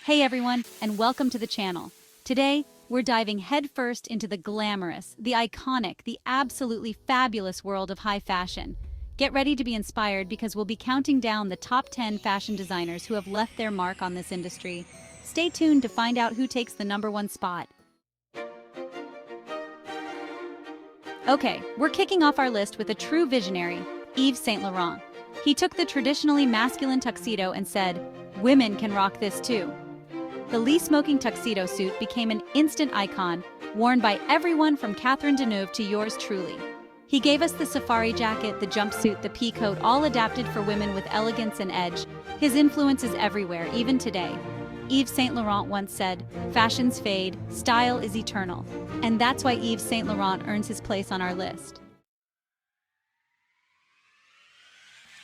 Hey everyone, and welcome to the channel. Today, we're diving headfirst into the glamorous, the iconic, the absolutely fabulous world of high fashion. Get ready to be inspired because we'll be counting down the top 10 fashion designers who have left their mark on this industry. Stay tuned to find out who takes the #1 spot. Okay, we're kicking off our list with a true visionary, Yves Saint Laurent. He took the traditionally masculine tuxedo and said, "Women can rock this too." The Lee-smoking tuxedo suit became an instant icon, worn by everyone from Catherine Deneuve to yours truly. He gave us the safari jacket, the jumpsuit, the pea coat, all adapted for women with elegance and edge. His influence is everywhere, even today. Yves Saint Laurent once said, "Fashions fade, style is eternal." And that's why Yves Saint Laurent earns his place on our list.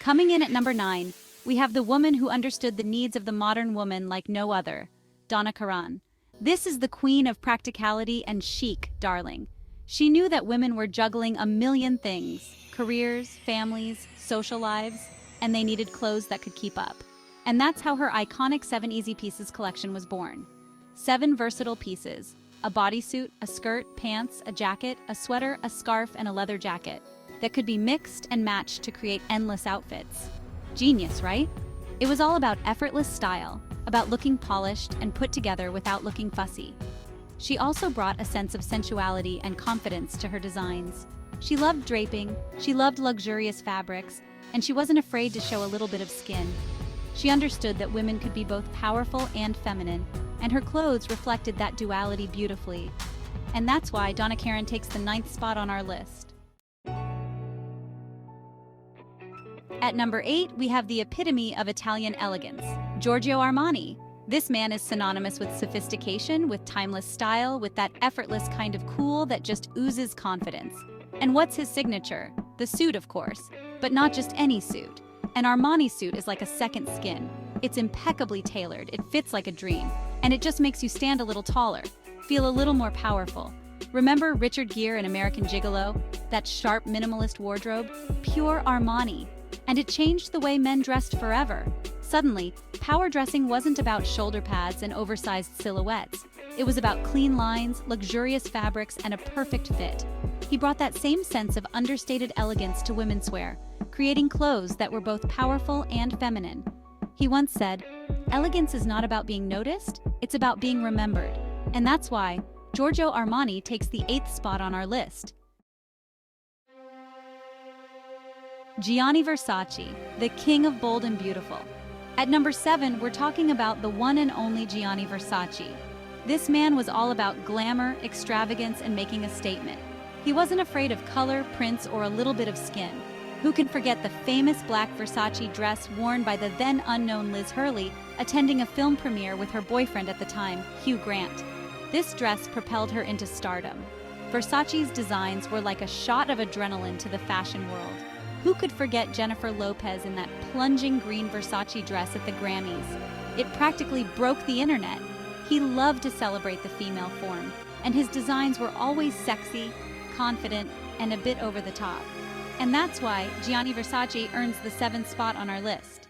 Coming in at number 9, we have the woman who understood the needs of the modern woman like no other, Donna Karan. This is the queen of practicality and chic, darling. She knew that women were juggling a million things, careers, families, social lives, and they needed clothes that could keep up. And that's how her iconic 7 Easy Pieces collection was born. 7 versatile pieces, a bodysuit, a skirt, pants, a jacket, a sweater, a scarf, and a leather jacket that could be mixed and matched to create endless outfits. Genius, right? It was all about effortless style, about looking polished and put together without looking fussy. She also brought a sense of sensuality and confidence to her designs. She loved draping, she loved luxurious fabrics, and she wasn't afraid to show a little bit of skin. She understood that women could be both powerful and feminine, and her clothes reflected that duality beautifully. And that's why Donna Karan takes the 9th spot on our list. At number 8, we have the epitome of Italian elegance, Giorgio Armani. This man is synonymous with sophistication, with timeless style, with that effortless kind of cool that just oozes confidence. And what's his signature? The suit, of course, but not just any suit. An Armani suit is like a second skin. It's impeccably tailored, it fits like a dream, and it just makes you stand a little taller, feel a little more powerful. Remember Richard Gere in American Gigolo? That sharp minimalist wardrobe? Pure Armani. And it changed the way men dressed forever. Suddenly, power dressing wasn't about shoulder pads and oversized silhouettes. It was about clean lines, luxurious fabrics, and a perfect fit. He brought that same sense of understated elegance to women's wear, creating clothes that were both powerful and feminine. He once said, "Elegance is not about being noticed, it's about being remembered." And that's why Giorgio Armani takes the 8th spot on our list. Giani Versace, the king of bold and beautiful. At number 7, we're talking about the one and only Giani Versace. This man was all about glamour, extravagance, and making a statement. He wasn't afraid of color, prints, or a little bit of skin. Who can forget the famous black Versace dress worn by the then unknown Liz Hurley attending a film premiere with her boyfriend at the time, Hugh Grant? This dress propelled her into stardom. Versace's designs were like a shot of adrenaline to the fashion world. Who could forget Jennifer Lopez in that plunging green Versace dress at the Grammys? It practically broke the internet. He loved to celebrate the female form, and his designs were always sexy, confident, and a bit over the top. And that's why Giani Versace earns the 7th spot on our list.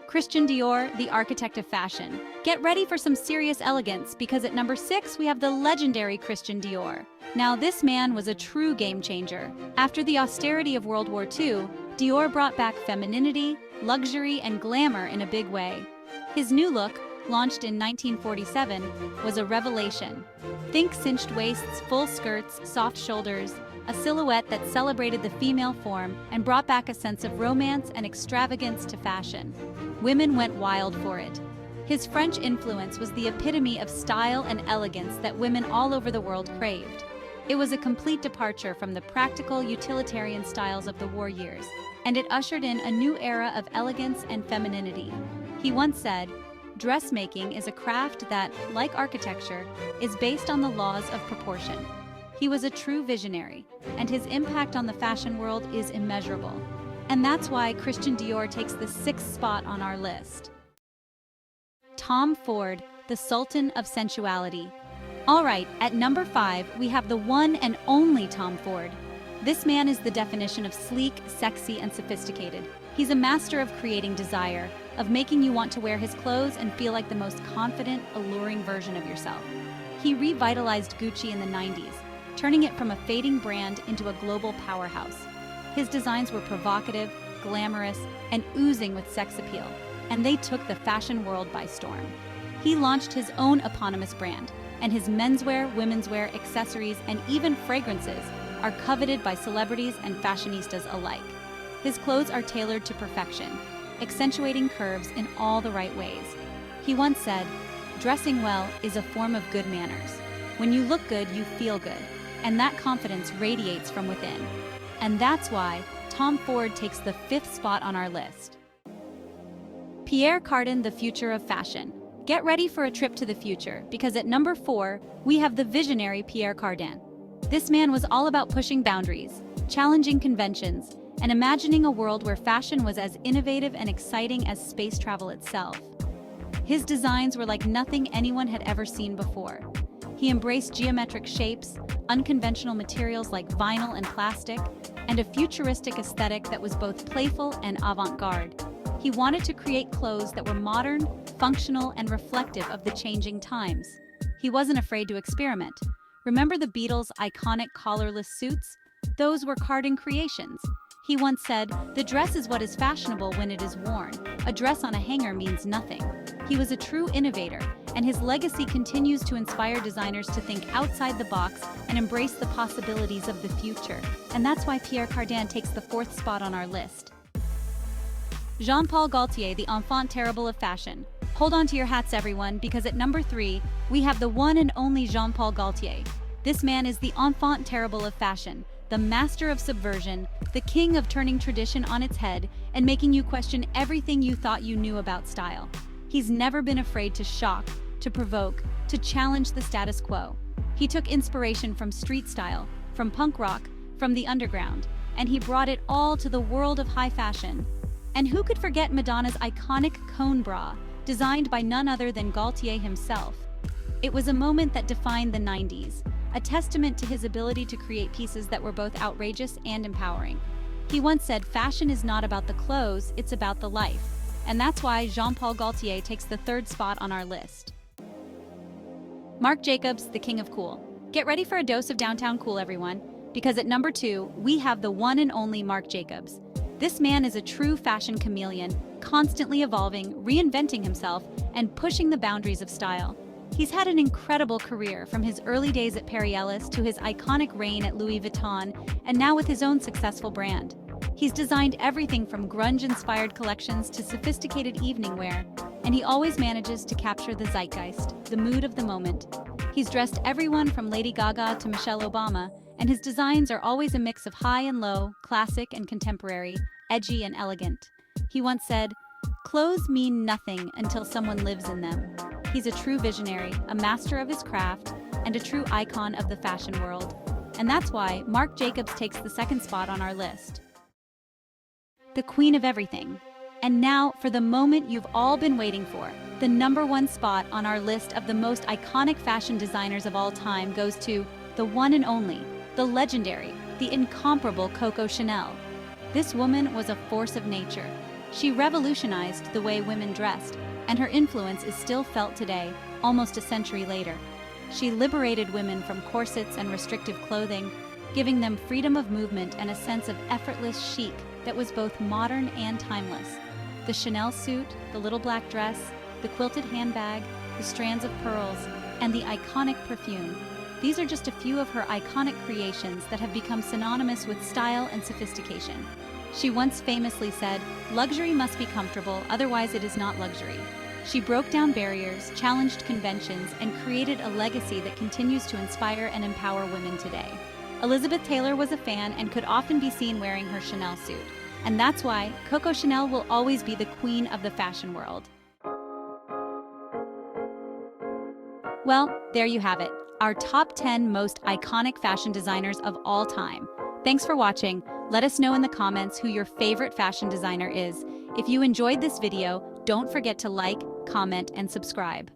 Christian Dior, the architect of fashion. Get ready for some serious elegance because at number 6 we have the legendary Christian Dior. Now this man was a true game changer. After the austerity of World War II, Dior brought back femininity, luxury, and glamour in a big way. His new look, launched in 1947, was a revelation. Think cinched waists, full skirts, soft shoulders, a silhouette that celebrated the female form and brought back a sense of romance and extravagance to fashion. Women went wild for it. His French influence was the epitome of style and elegance that women all over the world craved. It was a complete departure from the practical, utilitarian styles of the war years, and it ushered in a new era of elegance and femininity. He once said, "Dressmaking is a craft that, like architecture, is based on the laws of proportion." He was a true visionary, and his impact on the fashion world is immeasurable. And that's why Christian Dior takes the 6th spot on our list. Tom Ford, the Sultan of Sensuality. All right, at number 5, we have the one and only Tom Ford. This man is the definition of sleek, sexy, and sophisticated. He's a master of creating desire, of making you want to wear his clothes and feel like the most confident, alluring version of yourself. He revitalized Gucci in the 90s, turning it from a fading brand into a global powerhouse. His designs were provocative, glamorous, and oozing with sex appeal, and they took the fashion world by storm. He launched his own eponymous brand, and his menswear, womenswear, accessories, and even fragrances are coveted by celebrities and fashionistas alike. His clothes are tailored to perfection, accentuating curves in all the right ways. He once said, "Dressing well is a form of good manners. When you look good, you feel good, and that confidence radiates from within." And that's why Tom Ford takes the 5th spot on our list. Pierre Cardan, the future of fashion. Get ready for a trip to the future, because at number 4, we have the visionary Pierre Cardan. This man was all about pushing boundaries, challenging conventions, and imagining a world where fashion was as innovative and exciting as space travel itself. His designs were like nothing anyone had ever seen before. He embraced geometric shapes, unconventional materials like vinyl and plastic, and a futuristic aesthetic that was both playful and avant-garde. He wanted to create clothes that were modern, functional, and reflective of the changing times. He wasn't afraid to experiment. Remember the Beatles' iconic collarless suits? Those were Cardan creations. He once said, "The dress is what is fashionable when it is worn. A dress on a hanger means nothing." He was a true innovator, and his legacy continues to inspire designers to think outside the box and embrace the possibilities of the future. And that's why Pierre Cardan takes the 4th spot on our list. Jean-Paul Gaultier, the enfant terrible of fashion. Hold on to your hats, everyone, because at number 3, we have the one and only Jean-Paul Gaultier. This man is the enfant terrible of fashion, the master of subversion, the king of turning tradition on its head and making you question everything you thought you knew about style. He's never been afraid to shock, to provoke, to challenge the status quo. He took inspiration from street style, from punk rock, from the underground, and he brought it all to the world of high fashion. And who could forget Madonna's iconic cone bra, designed by none other than Gaultier himself? It was a moment that defined the 90s, a testament to his ability to create pieces that were both outrageous and empowering. He once said, "Fashion is not about the clothes, it's about the life." And that's why Jean-Paul Gaultier takes the 3rd spot on our list. Marc Jacobs, the king of cool. Get ready for a dose of downtown cool, everyone, because at number 2, we have the one and only Marc Jacobs. This man is a true fashion chameleon, constantly evolving, reinventing himself, and pushing the boundaries of style. He's had an incredible career, from his early days at Perry Ellis to his iconic reign at Louis Vuitton, and now with his own successful brand. He's designed everything from grunge-inspired collections to sophisticated evening wear, and he always manages to capture the zeitgeist, the mood of the moment. He's dressed everyone from Lady Gaga to Michelle Obama, and his designs are always a mix of high and low, classic and contemporary, edgy and elegant. He once said, "Clothes mean nothing until someone lives in them." He's a true visionary, a master of his craft, and a true icon of the fashion world. And that's why Marc Jacobs takes the 2nd spot on our list. The queen of everything. And now, for the moment you've all been waiting for, the number 1 spot on our list of the most iconic fashion designers of all time goes to the one and only, the legendary, the incomparable Coco Chanel. This woman was a force of nature. She revolutionized the way women dressed, and her influence is still felt today, almost a century later. She liberated women from corsets and restrictive clothing, giving them freedom of movement and a sense of effortless chic that was both modern and timeless. The Chanel suit, the little black dress, the quilted handbag, the strands of pearls, and the iconic perfume. These are just a few of her iconic creations that have become synonymous with style and sophistication. She once famously said, "Luxury must be comfortable, otherwise it is not luxury." She broke down barriers, challenged conventions, and created a legacy that continues to inspire and empower women today. Elizabeth Taylor was a fan and could often be seen wearing her Chanel suit. And that's why Coco Chanel will always be the queen of the fashion world. Well, there you have it, our top 10 most iconic fashion designers of all time. Thanks for watching. Let us know in the comments who your favorite fashion designer is. If you enjoyed this video, don't forget to like, comment, and subscribe.